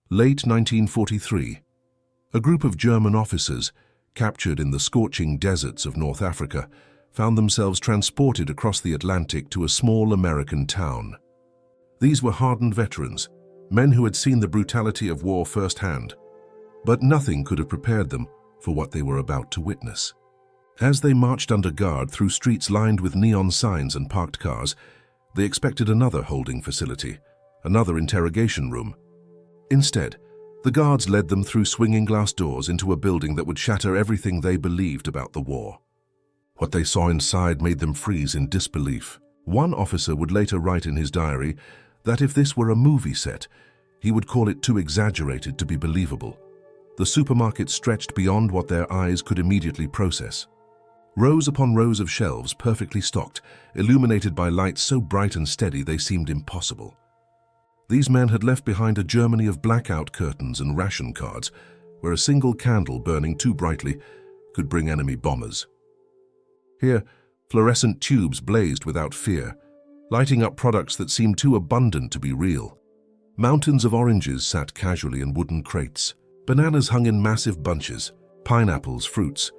Late 1943. A group of German officers, captured in the scorching deserts of North Africa, found themselves transported across the Atlantic to a small American town. These were hardened veterans, men who had seen the brutality of war firsthand, but nothing could have prepared them for what they were about to witness. As they marched under guard through streets lined with neon signs and parked cars, they expected another holding facility, another interrogation room. Instead, the guards led them through swinging glass doors into a building that would shatter everything they believed about the war. What they saw inside made them freeze in disbelief. One officer would later write in his diary that if this were a movie set, he would call it too exaggerated to be believable. The supermarket stretched beyond what their eyes could immediately process. Rows upon rows of shelves perfectly stocked, illuminated by lights so bright and steady they seemed impossible. These men had left behind a Germany of blackout curtains and ration cards, where a single candle burning too brightly could bring enemy bombers. Here, fluorescent tubes blazed without fear, lighting up products that seemed too abundant to be real. Mountains of oranges sat casually in wooden crates. Bananas hung in massive bunches, pineapples, fruits.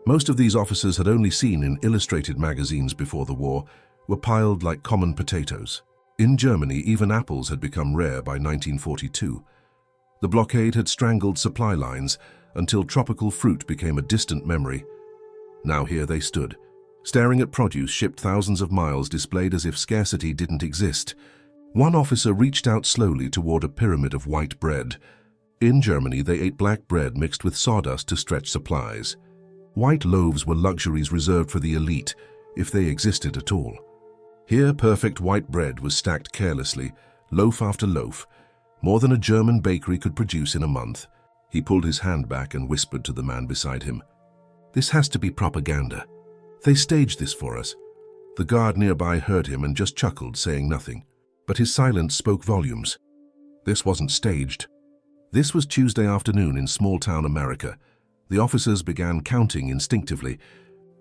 Most of these officers had only seen in illustrated magazines before the war, were piled like common potatoes. In Germany, even apples had become rare by 1942. The blockade had strangled supply lines until tropical fruit became a distant memory. Now here they stood, staring at produce shipped thousands of miles displayed as if scarcity didn't exist. One officer reached out slowly toward a pyramid of white bread. In Germany, they ate black bread mixed with sawdust to stretch supplies. White loaves were luxuries reserved for the elite, if they existed at all. Here, perfect white bread was stacked carelessly, loaf after loaf, more than a German bakery could produce in a month. He pulled his hand back and whispered to the man beside him, "This has to be propaganda. They staged this for us." The guard nearby heard him and just chuckled, saying nothing. But his silence spoke volumes. This wasn't staged. This was Tuesday afternoon in small-town America. The officers began counting instinctively.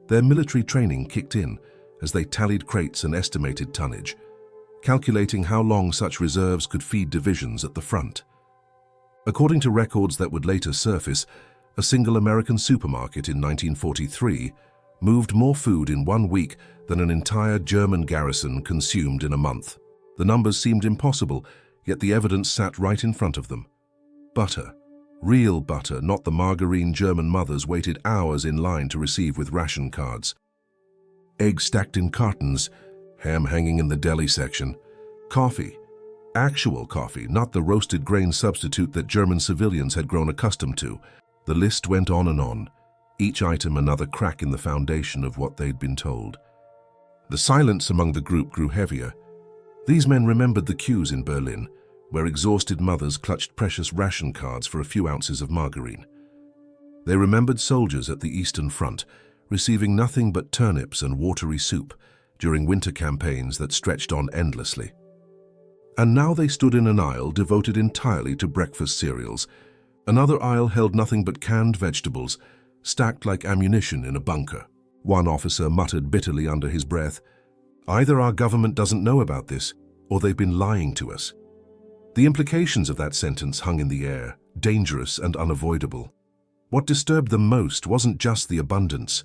Their military training kicked in as they tallied crates and estimated tonnage, calculating how long such reserves could feed divisions at the front. According to records that would later surface, a single American supermarket in 1943 moved more food in 1 week than an entire German garrison consumed in a month. The numbers seemed impossible, yet the evidence sat right in front of them. Butter. Real butter, not the margarine German mothers waited hours in line to receive with ration cards. Eggs stacked in cartons, ham hanging in the deli section. Coffee. Actual coffee, not the roasted grain substitute that German civilians had grown accustomed to. The list went on and on, each item another crack in the foundation of what they'd been told. The silence among the group grew heavier. These men remembered the queues in Berlin, where exhausted mothers clutched precious ration cards for a few ounces of margarine. They remembered soldiers at the Eastern Front, receiving nothing but turnips and watery soup during winter campaigns that stretched on endlessly. And now they stood in an aisle devoted entirely to breakfast cereals. Another aisle held nothing but canned vegetables, stacked like ammunition in a bunker. One officer muttered bitterly under his breath, "Either our government doesn't know about this, or they've been lying to us." The implications of that sentence hung in the air, dangerous and unavoidable. What disturbed them most wasn't just the abundance.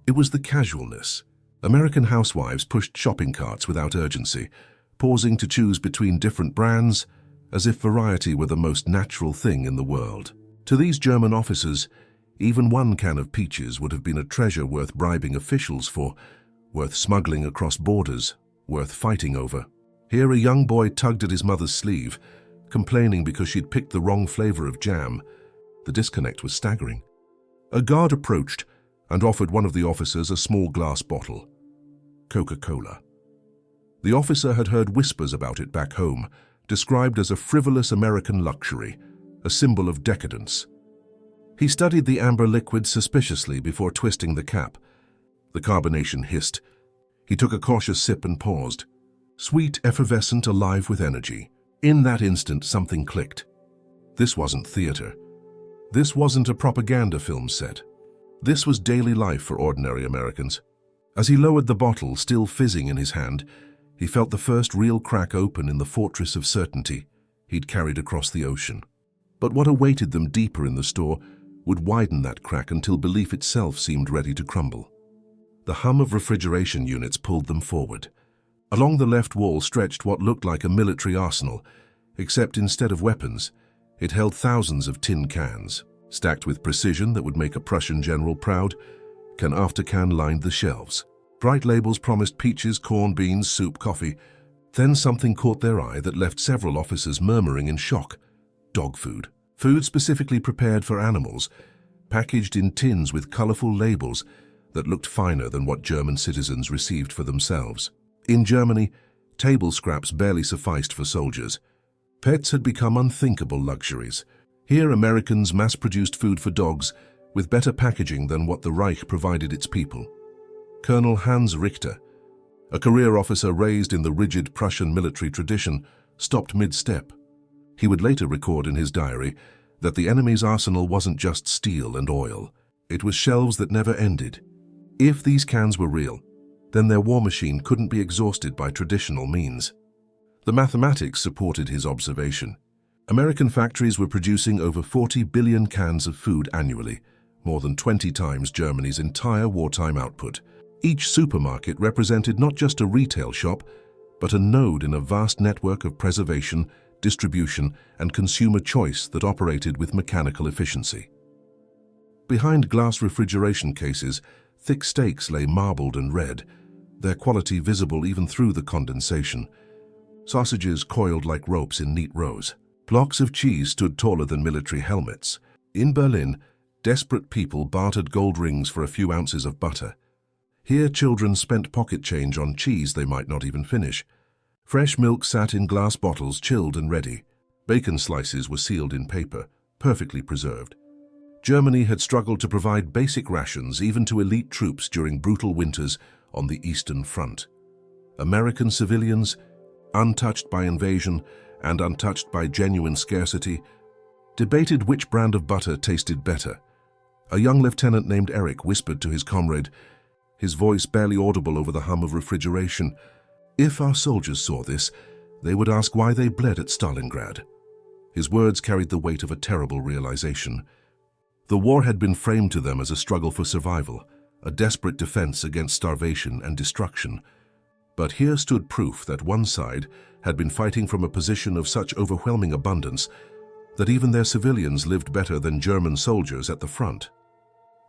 It was the casualness. American housewives pushed shopping carts without urgency, pausing to choose between different brands, as if variety were the most natural thing in the world. To these German officers, even one can of peaches would have been a treasure worth bribing officials for, worth smuggling across borders, worth fighting over. Here a young boy tugged at his mother's sleeve, complaining because she'd picked the wrong flavor of jam. The disconnect was staggering. A guard approached and offered one of the officers a small glass bottle. Coca-Cola. The officer had heard whispers about it back home, described as a frivolous American luxury, a symbol of decadence. He studied the amber liquid suspiciously before twisting the cap. The carbonation hissed. He took a cautious sip and paused. Sweet, effervescent, alive with energy. In that instant, something clicked. This wasn't theater. This wasn't a propaganda film set. This was daily life for ordinary Americans. As he lowered the bottle, still fizzing in his hand, he felt the first real crack open in the fortress of certainty he'd carried across the ocean. But what awaited them deeper in the store would widen that crack until belief itself seemed ready to crumble. The hum of refrigeration units pulled them forward. Along the left wall stretched what looked like a military arsenal, except instead of weapons, it held thousands of tin cans. Stacked with precision that would make a Prussian general proud, can after can lined the shelves. Bright labels promised peaches, corn, beans, soup, coffee. Then something caught their eye that left several officers murmuring in shock. Dog food. Food specifically prepared for animals, packaged in tins with colorful labels that looked finer than what German citizens received for themselves. In Germany, table scraps barely sufficed for soldiers. Pets had become unthinkable luxuries. Here, Americans mass-produced food for dogs with better packaging than what the Reich provided its people. Colonel Hans Richter, a career officer raised in the rigid Prussian military tradition, stopped mid-step. He would later record in his diary that the enemy's arsenal wasn't just steel and oil. It was shelves that never ended. If these cans were real, then their war machine couldn't be exhausted by traditional means. The mathematics supported his observation. American factories were producing over 40 billion cans of food annually, more than 20 times Germany's entire wartime output. Each supermarket represented not just a retail shop, but a node in a vast network of preservation, distribution, and consumer choice that operated with mechanical efficiency. Behind glass refrigeration cases, thick steaks lay marbled and red, their quality visible even through the condensation. Sausages coiled like ropes in neat rows. Blocks of cheese stood taller than military helmets. In Berlin, desperate people bartered gold rings for a few ounces of butter. Here, children spent pocket change on cheese they might not even finish. Fresh milk sat in glass bottles, chilled and ready. Bacon slices were sealed in paper, perfectly preserved. Germany had struggled to provide basic rations even to elite troops during brutal winters on the Eastern Front. American civilians, untouched by invasion and untouched by genuine scarcity, debated which brand of butter tasted better. A young lieutenant named Eric whispered to his comrade, his voice barely audible over the hum of refrigeration, "If our soldiers saw this, they would ask why they bled at Stalingrad." His words carried the weight of a terrible realization. The war had been framed to them as a struggle for survival, a desperate defense against starvation and destruction. But here stood proof that one side had been fighting from a position of such overwhelming abundance that even their civilians lived better than German soldiers at the front.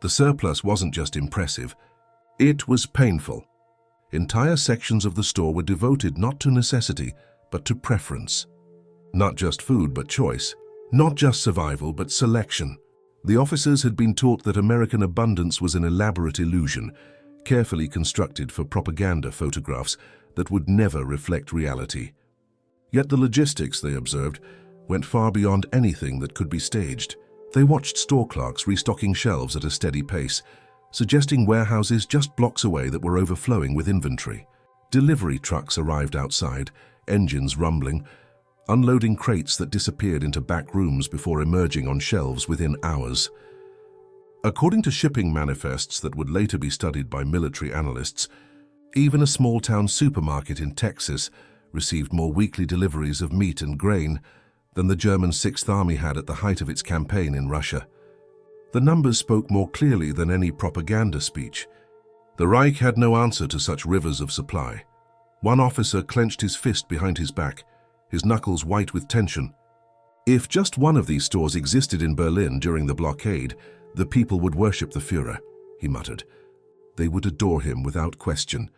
The surplus wasn't just impressive, it was painful. Entire sections of the store were devoted not to necessity, but to preference. Not just food, but choice. Not just survival, but selection. The officers had been taught that American abundance was an elaborate illusion, carefully constructed for propaganda photographs that would never reflect reality. Yet the logistics, they observed, went far beyond anything that could be staged. They watched store clerks restocking shelves at a steady pace, suggesting warehouses just blocks away that were overflowing with inventory. Delivery trucks arrived outside, engines rumbling, unloading crates that disappeared into back rooms before emerging on shelves within hours. According to shipping manifests that would later be studied by military analysts, even a small-town supermarket in Texas received more weekly deliveries of meat and grain than the German Sixth Army had at the height of its campaign in Russia. The numbers spoke more clearly than any propaganda speech. The Reich had no answer to such rivers of supply. One officer clenched his fist behind his back, his knuckles white with tension. If just one of these stores existed in Berlin during the blockade, the people would worship the Führer, he muttered. They would adore him without question.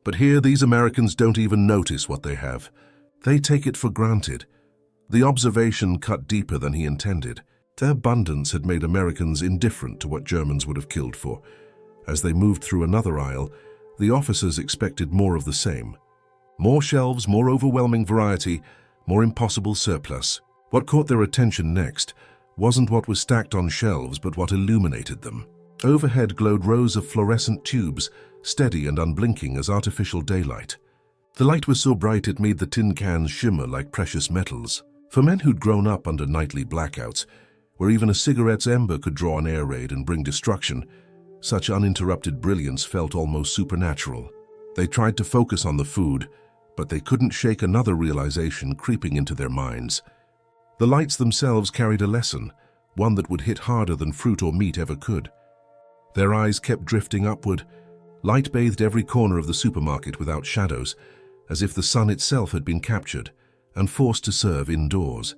But here these Americans don't even notice what they have. They take it for granted. The observation cut deeper than he intended. Their abundance had made Americans indifferent to what Germans would have killed for. As they moved through another aisle, the officers expected more of the same. More shelves, more overwhelming variety, more impossible surplus. What caught their attention next wasn't what was stacked on shelves, but what illuminated them. Overhead glowed rows of fluorescent tubes, steady and unblinking as artificial daylight. The light was so bright it made the tin cans shimmer like precious metals. For men who'd grown up under nightly blackouts, where even a cigarette's ember could draw an air raid and bring destruction, such uninterrupted brilliance felt almost supernatural. They tried to focus on the food, but they couldn't shake another realization creeping into their minds. The lights themselves carried a lesson, one that would hit harder than fruit or meat ever could. Their eyes kept drifting upward. Light bathed every corner of the supermarket without shadows, as if the sun itself had been captured and forced to serve indoors.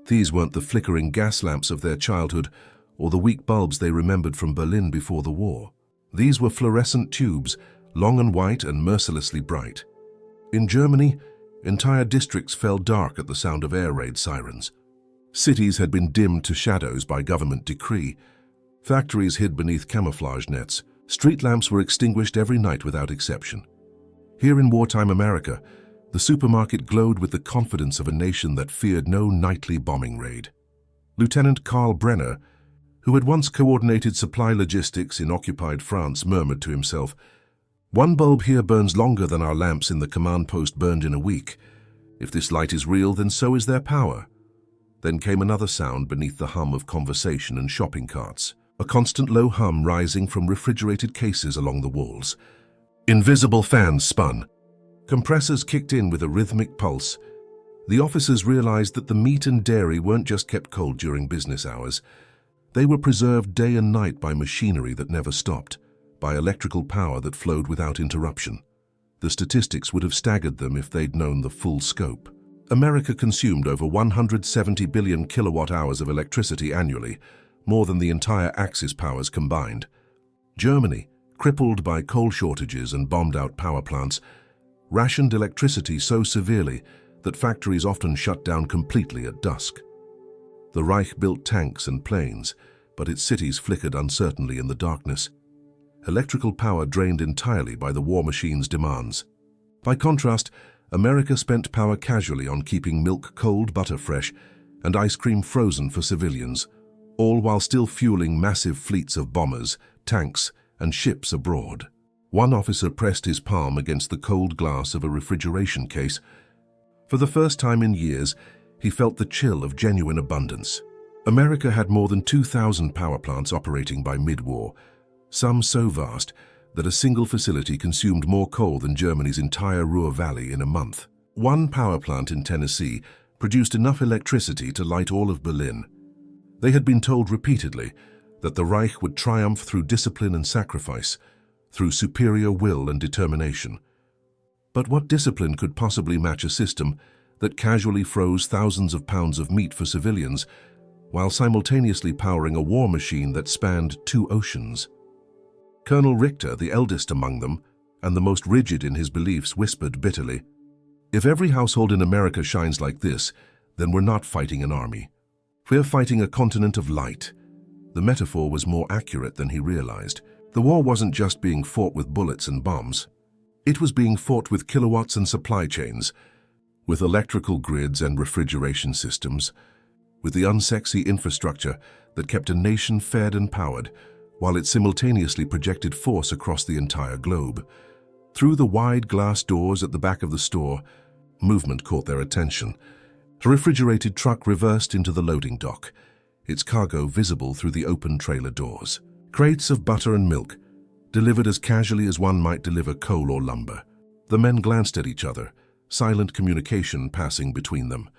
These weren't the flickering gas lamps of their childhood or the weak bulbs they remembered from Berlin before the war. These were fluorescent tubes, long and white and mercilessly bright. In Germany, entire districts fell dark at the sound of air raid sirens. Cities had been dimmed to shadows by government decree. Factories hid beneath camouflage nets. Street lamps were extinguished every night without exception. Here in wartime America, the supermarket glowed with the confidence of a nation that feared no nightly bombing raid. Lieutenant Karl Brenner, who had once coordinated supply logistics in occupied France, murmured to himself, "One bulb here burns longer than our lamps in the command post burned in a week. If this light is real, then so is their power." Then came another sound beneath the hum of conversation and shopping carts, a constant low hum rising from refrigerated cases along the walls. Invisible fans spun. Compressors kicked in with a rhythmic pulse. The officers realized that the meat and dairy weren't just kept cold during business hours. They were preserved day and night by machinery that never stopped, by electrical power that flowed without interruption. The statistics would have staggered them if they'd known the full scope. America consumed over 170 billion kilowatt-hours of electricity annually, more than the entire Axis powers combined. Germany, crippled by coal shortages and bombed-out power plants, rationed electricity so severely that factories often shut down completely at dusk. The Reich built tanks and planes, but its cities flickered uncertainly in the darkness. Electrical power drained entirely by the war machine's demands. By contrast, America spent power casually on keeping milk cold, butter fresh, and ice cream frozen for civilians, all while still fueling massive fleets of bombers, tanks, and ships abroad. One officer pressed his palm against the cold glass of a refrigeration case. For the first time in years, he felt the chill of genuine abundance. America had more than 2,000 power plants operating by mid-war, some so vast that a single facility consumed more coal than Germany's entire Ruhr Valley in a month. One power plant in Tennessee produced enough electricity to light all of Berlin. They had been told repeatedly that the Reich would triumph through discipline and sacrifice, through superior will and determination. But what discipline could possibly match a system that casually froze thousands of pounds of meat for civilians, while simultaneously powering a war machine that spanned 2 oceans? Colonel Richter, the eldest among them, and the most rigid in his beliefs, whispered bitterly, "If every household in America shines like this, then we're not fighting an army. We're fighting a continent of light." The metaphor was more accurate than he realized. The war wasn't just being fought with bullets and bombs. It was being fought with kilowatts and supply chains, with electrical grids and refrigeration systems, with the unsexy infrastructure that kept a nation fed and powered, while it simultaneously projected force across the entire globe. Through the wide glass doors at the back of the store, movement caught their attention. A refrigerated truck reversed into the loading dock, its cargo visible through the open trailer doors. Crates of butter and milk, delivered as casually as one might deliver coal or lumber. The men glanced at each other, silent communication passing between them.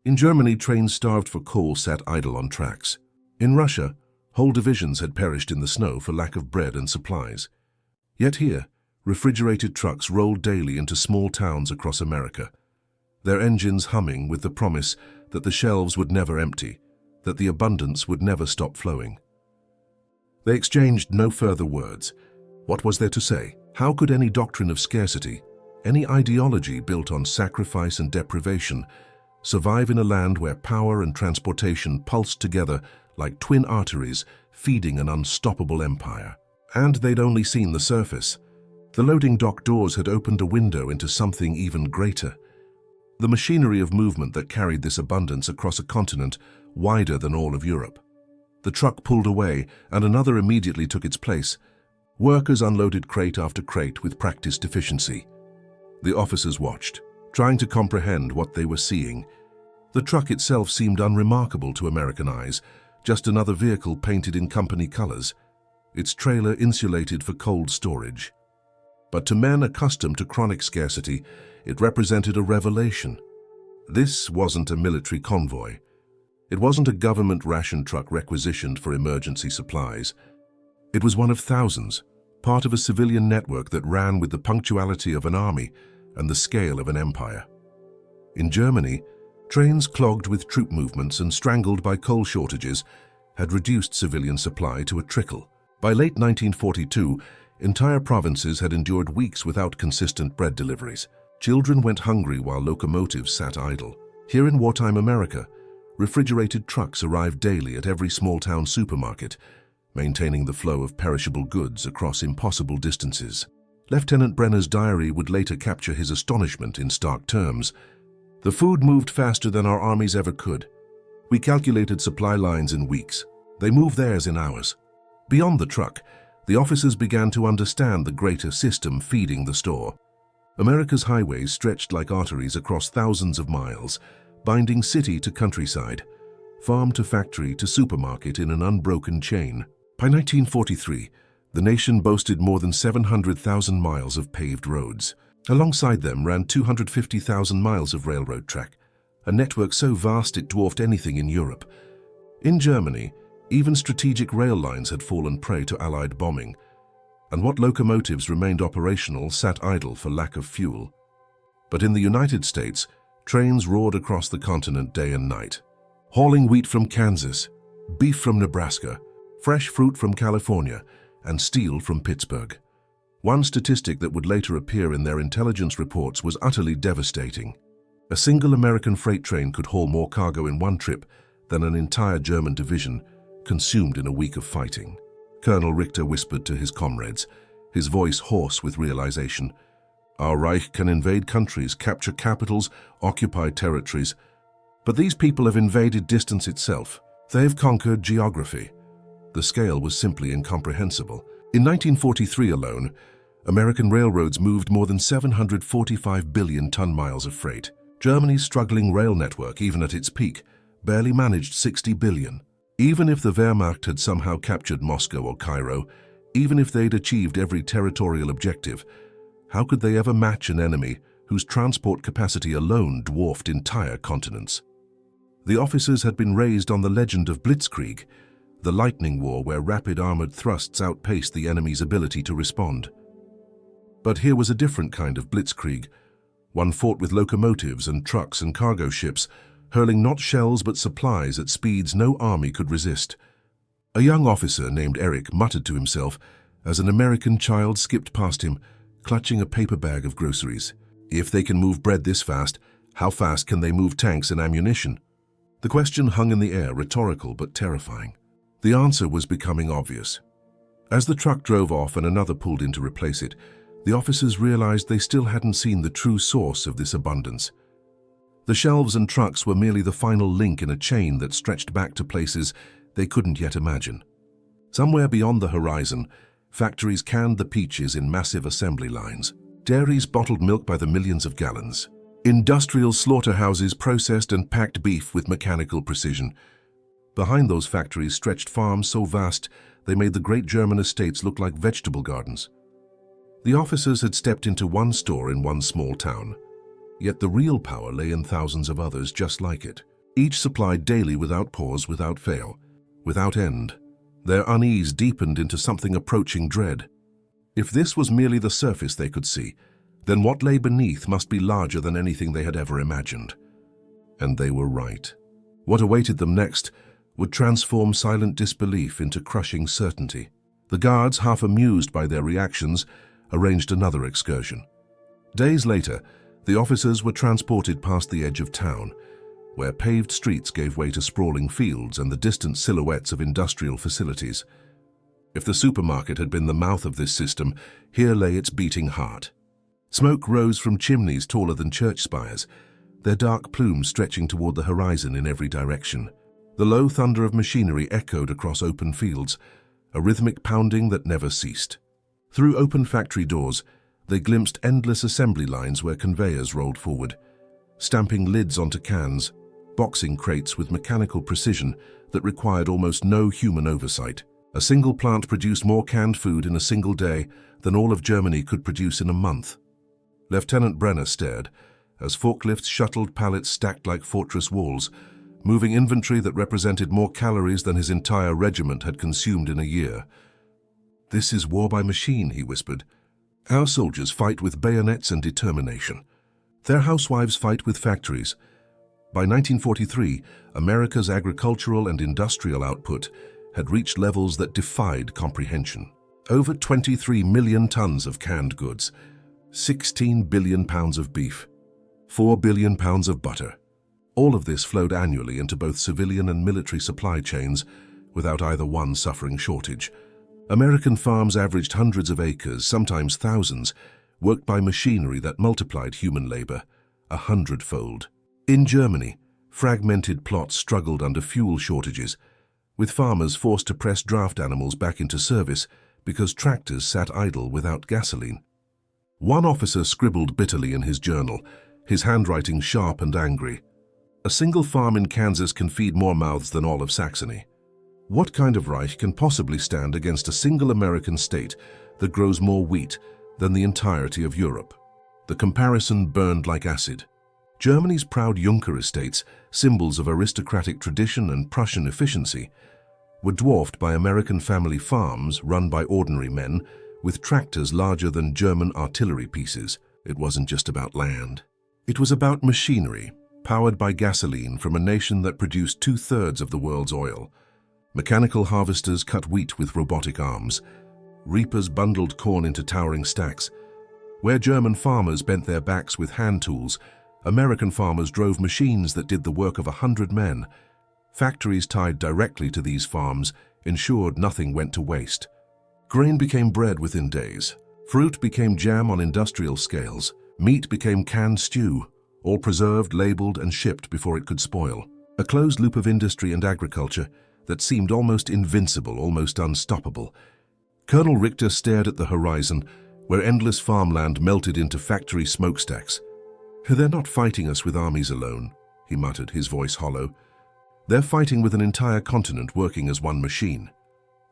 In Germany, trains starved for coal sat idle on tracks. In Russia, whole divisions had perished in the snow for lack of bread and supplies. Yet here, refrigerated trucks rolled daily into small towns across America, their engines humming with the promise that the shelves would never empty, that the abundance would never stop flowing. They exchanged no further words. What was there to say? How could any doctrine of scarcity, any ideology built on sacrifice and deprivation, survive in a land where power and transportation pulsed together like twin arteries feeding an unstoppable empire? And they'd only seen the surface. The loading dock doors had opened a window into something even greater. The machinery of movement that carried this abundance across a continent wider than all of Europe. The truck pulled away, and another immediately took its place. Workers unloaded crate after crate with practiced efficiency. The officers watched, trying to comprehend what they were seeing. The truck itself seemed unremarkable to American eyes, just another vehicle painted in company colors, its trailer insulated for cold storage. But to men accustomed to chronic scarcity, it represented a revelation. This wasn't a military convoy, It wasn't a government ration truck requisitioned for emergency supplies. It was one of thousands, part of a civilian network that ran with the punctuality of an army and the scale of an empire. In Germany, trains clogged with troop movements and strangled by coal shortages had reduced civilian supply to a trickle. By late 1942, entire provinces had endured weeks without consistent bread deliveries. Children went hungry while locomotives sat idle. Here in wartime America, refrigerated trucks arrived daily at every small-town supermarket, maintaining the flow of perishable goods across impossible distances. Lieutenant Brenner's diary would later capture his astonishment in stark terms. The food moved faster than our armies ever could. We calculated supply lines in weeks. They moved theirs in hours. Beyond the truck, the officers began to understand the greater system feeding the store. America's highways stretched like arteries across thousands of miles, binding city to countryside, farm to factory to supermarket in an unbroken chain. By 1943, the nation boasted more than 700,000 miles of paved roads. Alongside them ran 250,000 miles of railroad track, a network so vast it dwarfed anything in Europe. In Germany, even strategic rail lines had fallen prey to Allied bombing, and what locomotives remained operational sat idle for lack of fuel. But in the United States, trains roared across the continent day and night, hauling wheat from Kansas, beef from Nebraska, fresh fruit from California, and steel from Pittsburgh. One statistic that would later appear in their intelligence reports was utterly devastating. A single American freight train could haul more cargo in one trip than an entire German division consumed in a week of fighting. Colonel Richter whispered to his comrades, his voice hoarse with realization. Our Reich can invade countries, capture capitals, occupy territories. But these people have invaded distance itself. They've conquered geography. The scale was simply incomprehensible. In 1943 alone, American railroads moved more than 745 billion ton-miles of freight. Germany's struggling rail network, even at its peak, barely managed 60 billion. Even if the Wehrmacht had somehow captured Moscow or Cairo, even if they'd achieved every territorial objective, how could they ever match an enemy whose transport capacity alone dwarfed entire continents? The officers had been raised on the legend of Blitzkrieg, the lightning war where rapid armored thrusts outpaced the enemy's ability to respond. But here was a different kind of blitzkrieg, one fought with locomotives and trucks and cargo ships, hurling not shells but supplies at speeds no army could resist. A young officer named Eric muttered to himself as an American child skipped past him, clutching a paper bag of groceries. If they can move bread this fast, how fast can they move tanks and ammunition? The question hung in the air, rhetorical but terrifying. The answer was becoming obvious. As the truck drove off and another pulled in to replace it, the officers realized they still hadn't seen the true source of this abundance. The shelves and trucks were merely the final link in a chain that stretched back to places they couldn't yet imagine. Somewhere beyond the horizon, factories canned the peaches in massive assembly lines. Dairies bottled milk by the millions of gallons. Industrial slaughterhouses processed and packed beef with mechanical precision. Behind those factories stretched farms so vast they made the great German estates look like vegetable gardens. The officers had stepped into one store in one small town. Yet the real power lay in thousands of others just like it, each supplied daily without pause, without fail, without end. Their unease deepened into something approaching dread. If this was merely the surface they could see, then what lay beneath must be larger than anything they had ever imagined. And they were right. What awaited them next would transform silent disbelief into crushing certainty. The guards, half amused by their reactions, arranged another excursion. Days later, the officers were transported past the edge of town, where paved streets gave way to sprawling fields and the distant silhouettes of industrial facilities. If the supermarket had been the mouth of this system, here lay its beating heart. Smoke rose from chimneys taller than church spires, their dark plumes stretching toward the horizon in every direction. The low thunder of machinery echoed across open fields, a rhythmic pounding that never ceased. Through open factory doors, they glimpsed endless assembly lines where conveyors rolled forward, stamping lids onto cans, boxing crates with mechanical precision that required almost no human oversight. A single plant produced more canned food in a single day than all of Germany could produce in a month. Lieutenant Brenner stared as forklifts shuttled pallets stacked like fortress walls, moving inventory that represented more calories than his entire regiment had consumed in a year. "This is war by machine," he whispered. "Our soldiers fight with bayonets and determination. Their housewives fight with factories." By 1943, America's agricultural and industrial output had reached levels that defied comprehension. Over 23 million tons of canned goods, 16 billion pounds of beef, 4 billion pounds of butter. All of this flowed annually into both civilian and military supply chains, without either one suffering shortage. American farms averaged hundreds of acres, sometimes thousands, worked by machinery that multiplied human labor 100-fold. In Germany, fragmented plots struggled under fuel shortages, with farmers forced to press draft animals back into service because tractors sat idle without gasoline. One officer scribbled bitterly in his journal, his handwriting sharp and angry. "A single farm in Kansas can feed more mouths than all of Saxony. What kind of Reich can possibly stand against a single American state that grows more wheat than the entirety of Europe?" The comparison burned like acid. Germany's proud Junker estates, symbols of aristocratic tradition and Prussian efficiency, were dwarfed by American family farms run by ordinary men with tractors larger than German artillery pieces. It wasn't just about land. It was about machinery, powered by gasoline from a nation that produced 2/3 of the world's oil. Mechanical harvesters cut wheat with robotic arms. Reapers bundled corn into towering stacks. Where German farmers bent their backs with hand tools, American farmers drove machines that did the work of 100 men. Factories tied directly to these farms ensured nothing went to waste. Grain became bread within days. Fruit became jam on industrial scales. Meat became canned stew, all preserved, labeled, and shipped before it could spoil. A closed loop of industry and agriculture that seemed almost invincible, almost unstoppable. Colonel Richter stared at the horizon, where endless farmland melted into factory smokestacks. "They're not fighting us with armies alone," he muttered, his voice hollow. "They're fighting with an entire continent working as one machine."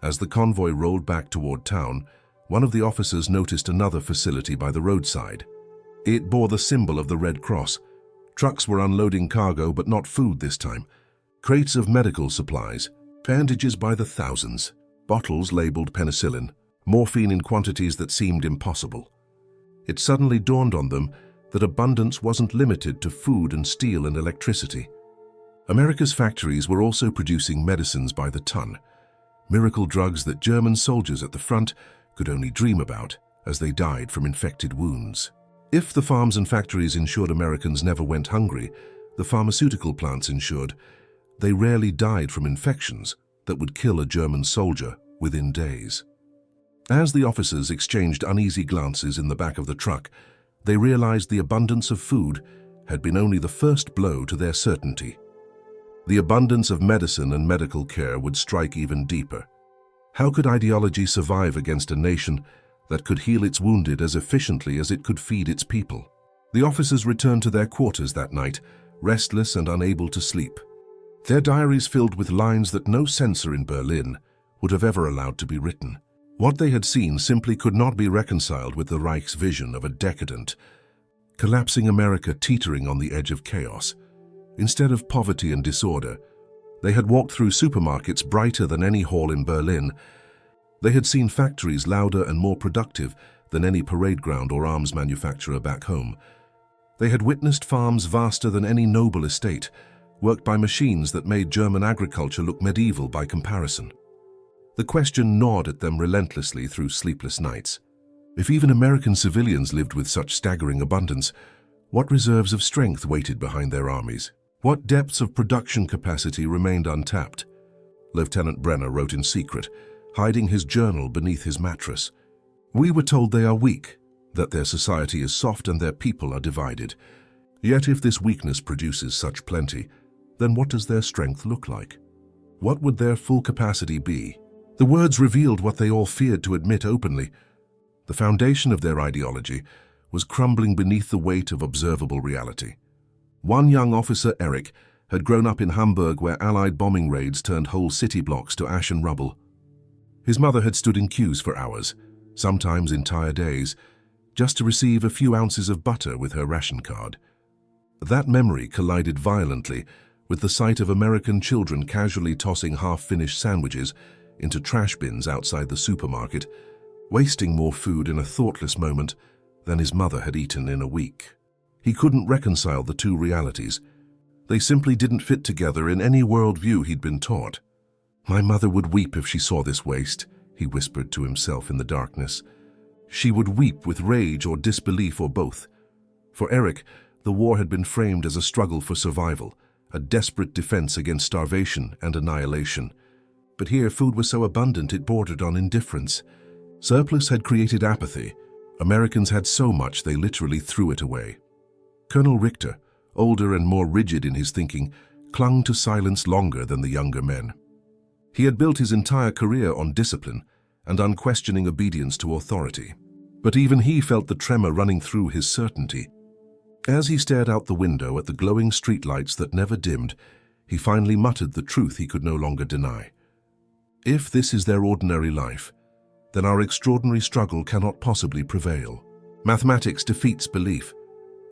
As the convoy rolled back toward town, one of the officers noticed another facility by the roadside. It bore the symbol of the Red Cross. Trucks were unloading cargo, but not food this time. Crates of medical supplies, bandages by the thousands, bottles labeled penicillin, morphine in quantities that seemed impossible. It suddenly dawned on them that abundance wasn't limited to food and steel and electricity. America's factories were also producing medicines by the ton, miracle drugs that German soldiers at the front could only dream about as they died from infected wounds. If the farms and factories ensured Americans never went hungry, the pharmaceutical plants ensured they rarely died from infections that would kill a German soldier within days. As the officers exchanged uneasy glances in the back of the truck, they realized the abundance of food had been only the first blow to their certainty. The abundance of medicine and medical care would strike even deeper. How could ideology survive against a nation that could heal its wounded as efficiently as it could feed its people? The officers returned to their quarters that night, restless and unable to sleep. Their diaries filled with lines that no censor in Berlin would have ever allowed to be written. What they had seen simply could not be reconciled with the Reich's vision of a decadent, collapsing America teetering on the edge of chaos. Instead of poverty and disorder, they had walked through supermarkets brighter than any hall in Berlin. They had seen factories louder and more productive than any parade ground or arms manufacturer back home. They had witnessed farms vaster than any noble estate, worked by machines that made German agriculture look medieval by comparison. The question gnawed at them relentlessly through sleepless nights. If even American civilians lived with such staggering abundance, what reserves of strength waited behind their armies? What depths of production capacity remained untapped? Lieutenant Brenner wrote in secret, hiding his journal beneath his mattress. "We were told they are weak, that their society is soft and their people are divided. Yet if this weakness produces such plenty, then what does their strength look like? What would their full capacity be?" The words revealed what they all feared to admit openly. The foundation of their ideology was crumbling beneath the weight of observable reality. One young officer, Eric, had grown up in Hamburg where Allied bombing raids turned whole city blocks to ash and rubble. His mother had stood in queues for hours, sometimes entire days, just to receive a few ounces of butter with her ration card. That memory collided violently with the sight of American children casually tossing half-finished sandwiches into trash bins outside the supermarket, wasting more food in a thoughtless moment than his mother had eaten in a week. He couldn't reconcile the two realities. They simply didn't fit together in any worldview he'd been taught. "My mother would weep if she saw this waste," he whispered to himself in the darkness. She would weep with rage or disbelief or both. For Eric, the war had been framed as a struggle for survival, a desperate defense against starvation and annihilation. But here food was so abundant it bordered on indifference. Surplus had created apathy. Americans had so much they literally threw it away. Colonel Richter, older and more rigid in his thinking, clung to silence longer than the younger men. He had built his entire career on discipline and unquestioning obedience to authority. But even he felt the tremor running through his certainty. As he stared out the window at the glowing streetlights that never dimmed, he finally muttered the truth he could no longer deny. If this is their ordinary life, then our extraordinary struggle cannot possibly prevail. Mathematics defeats belief.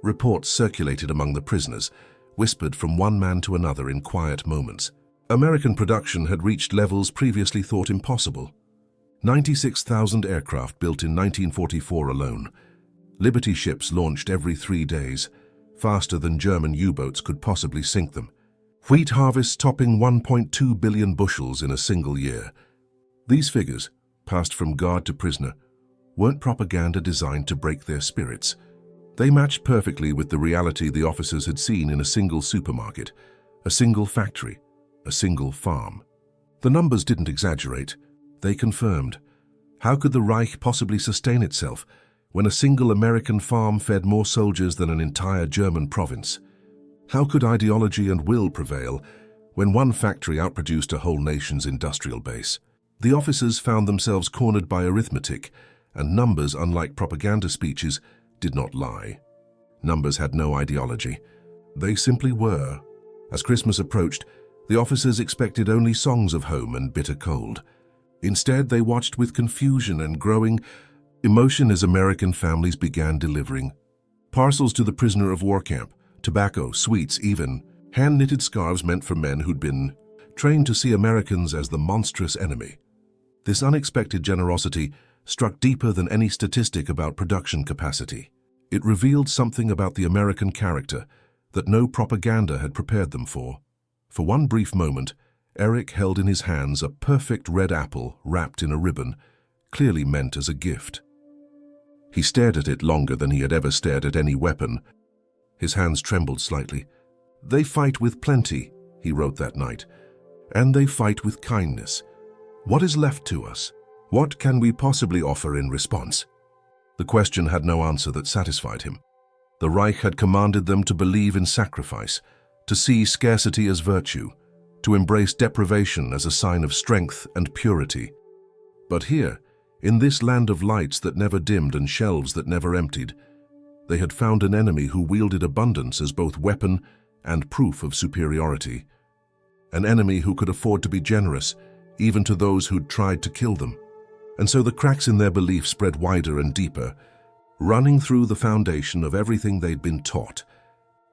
Reports circulated among the prisoners, whispered from one man to another in quiet moments. American production had reached levels previously thought impossible. 96,000 aircraft built in 1944 alone. Liberty ships launched every 3 days, faster than German U-boats could possibly sink them. Wheat harvests topping 1.2 billion bushels in a single year. These figures, passed from guard to prisoner, weren't propaganda designed to break their spirits. They matched perfectly with the reality the officers had seen in a single supermarket, a single factory, a single farm. The numbers didn't exaggerate, they confirmed. How could the Reich possibly sustain itself when a single American farm fed more soldiers than an entire German province? How could ideology and will prevail when one factory outproduced a whole nation's industrial base? The officers found themselves cornered by arithmetic, and numbers, unlike propaganda speeches, did not lie. Numbers had no ideology. They simply were. As Christmas approached, the officers expected only songs of home and bitter cold. Instead, they watched with confusion and growing emotion as American families began delivering parcels to the prisoner of war camp, tobacco, sweets, even hand-knitted scarves meant for men who'd been trained to see Americans as the monstrous enemy. This unexpected generosity struck deeper than any statistic about production capacity. It revealed something about the American character that no propaganda had prepared them for. For one brief moment, Eric held in his hands a perfect red apple wrapped in a ribbon, clearly meant as a gift. He stared at it longer than he had ever stared at any weapon. His hands trembled slightly. "They fight with plenty," he wrote that night, "and they fight with kindness. What is left to us? What can we possibly offer in response?" The question had no answer that satisfied him. The Reich had commanded them to believe in sacrifice, to see scarcity as virtue, to embrace deprivation as a sign of strength and purity. But here, in this land of lights that never dimmed and shelves that never emptied, they had found an enemy who wielded abundance as both weapon and proof of superiority. An enemy who could afford to be generous, even to those who'd tried to kill them. And so the cracks in their belief spread wider and deeper, running through the foundation of everything they'd been taught,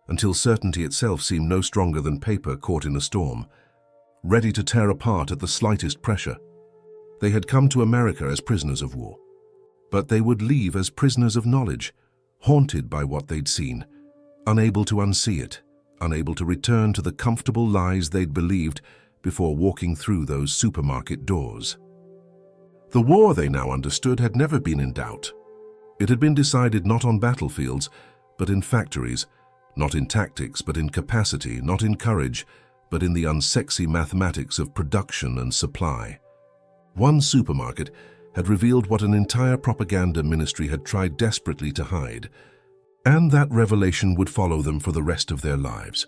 until certainty itself seemed no stronger than paper caught in a storm, ready to tear apart at the slightest pressure. They had come to America as prisoners of war, but they would leave as prisoners of knowledge, haunted by what they'd seen, unable to unsee it, unable to return to the comfortable lies they'd believed before walking through those supermarket doors. The war, they now understood, had never been in doubt. It had been decided not on battlefields, but in factories, not in tactics, but in capacity, not in courage, but in the unsexy mathematics of production and supply. One supermarket had revealed what an entire propaganda ministry had tried desperately to hide, and that revelation would follow them for the rest of their lives.